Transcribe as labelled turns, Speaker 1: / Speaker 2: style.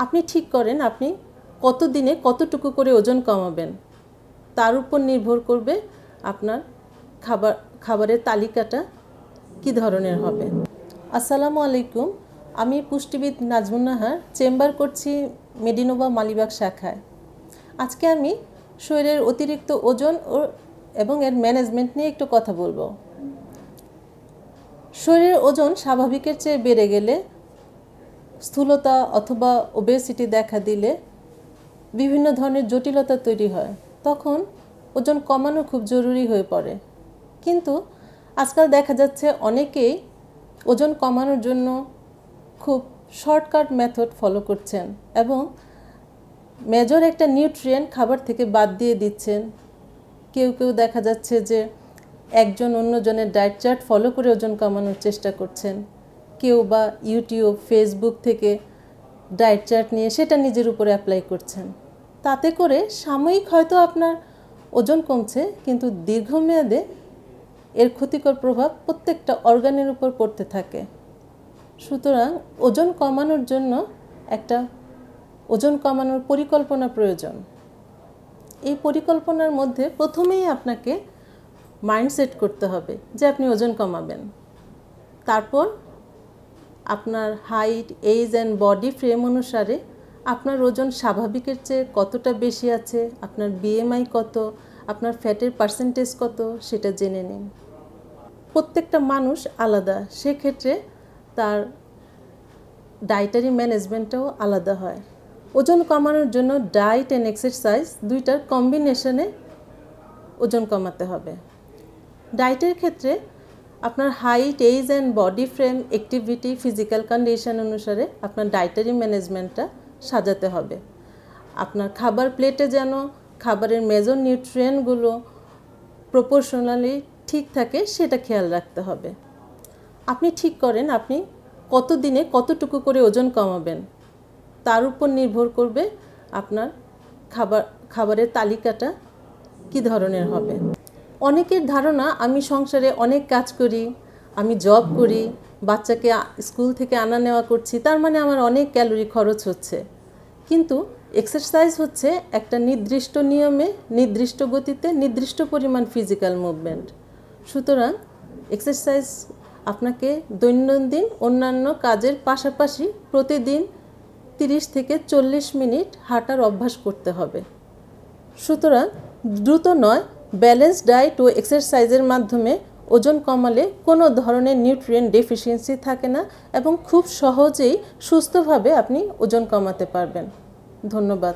Speaker 1: আপনি ঠিক করেন আপনি কত দিনে কতটুকু করে ওজন কমাবেন, তার উপর নির্ভর করবে আপনার খাবারের তালিকাটা কী ধরনের হবে। আসসালামু আলাইকুম, আমি পুষ্টিবিদ নাজমুন নাহার, চেম্বার করছি মেডিনোভা মালিবাগ শাখায়। আজকে আমি শরীরের অতিরিক্ত ওজন এবং এর ম্যানেজমেন্ট নিয়ে একটু কথা বলবো। শরীরের ওজন স্বাভাবিকের চেয়ে বেড়ে গেলে, স্থূলতা অথবা ওবেসিটি দেখা দিলে বিভিন্ন ধরনের জটিলতা তৈরি হয়, তখন ওজন কমানো খুব জরুরি হয়ে পড়ে। কিন্তু আজকাল দেখা যাচ্ছে অনেকেই ওজন কমানোর জন্য খুব শর্টকাট মেথড ফলো করছেন এবং মেজর একটা নিউট্রিয়েন্ট খাবার থেকে বাদ দিয়ে দিচ্ছেন। কেউ কেউ দেখা যাচ্ছে যে একজন অন্যজনের ডায়েট চার্ট ফলো করে ওজন কমানোর চেষ্টা করছেন, কেউ বা ইউটিউব ফেসবুক থেকে ডায়েট চার্ট নিয়ে সেটা নিজের উপরে অ্যাপ্লাই করছেন। তাতে করে সাময়িক হয়তো আপনার ওজন কমছে, কিন্তু দীর্ঘমেয়াদে এর ক্ষতিকর প্রভাব প্রত্যেকটা অর্গানের উপর পড়তে থাকে। সুতরাং ওজন কমানোর জন্য একটা ওজন কমানোর পরিকল্পনা প্রয়োজন। এই পরিকল্পনার মধ্যে প্রথমেই আপনাকে মাইন্ডসেট করতে হবে যে আপনি ওজন কমাবেন। তারপর আপনার height, age and body frame অনুসারে আপনার ওজন স্বাভাবিকের চেয়ে কতটা বেশি আছে, আপনার বিএমআই কত, আপনার ফ্যাটের পার্সেন্টেজ কত, সেটা জেনে নিন। প্রত্যেকটা মানুষ আলাদা, সেক্ষেত্রে তার ডায়েটারি ম্যানেজমেন্টটাও আলাদা হয়। ওজন কমানোর জন্য ডায়েট অ্যান্ড এক্সারসাইজ দুইটার কম্বিনেশনে ওজন কমাতে হবে। ডায়েটের ক্ষেত্রে আপনার height, age and body frame, activity, physical condition অনুসারে আপনার ডায়েটারি ম্যানেজমেন্টটা সাজাতে হবে। আপনার খাবার প্লেটে যেন খাবারের মেজর নিউট্রিয়েন্টগুলো প্রপোর্শনালি ঠিক থাকে সেটা খেয়াল রাখতে হবে। আপনি ঠিক করেন আপনি কত দিনে কতটুকু করে ওজন কমাবেন, তার উপর নির্ভর করবে আপনার খাবারের তালিকাটা কী ধরনের হবে। অনেকের ধারণা আমি সংসারে অনেক কাজ করি, আমি জব করি, বাচ্চাকে স্কুল থেকে আনা নেওয়া করছি, তার মানে আমার অনেক ক্যালোরি খরচ হচ্ছে। কিন্তু এক্সারসাইজ হচ্ছে একটা নির্দিষ্ট নিয়মে, নির্দিষ্ট গতিতে, নির্দিষ্ট পরিমাণ ফিজিক্যাল মুভমেন্ট। সুতরাং এক্সারসাইজ আপনাকে দৈনন্দিন অন্যান্য কাজের পাশাপাশি প্রতিদিন 30 থেকে 40 মিনিট হাঁটার অভ্যাস করতে হবে। সুতরাং দ্রুত নয়, ব্যালেন্স ডায়েট ও এক্সারসাইজের মাধ্যমে ওজন কমালে কোনো ধরনের নিউট্রিয়েন্ট ডেফিসিয়েন্সি থাকে না এবং খুব সহজেই সুস্থভাবে আপনি ওজন কমাতে পারবেন। ধন্যবাদ।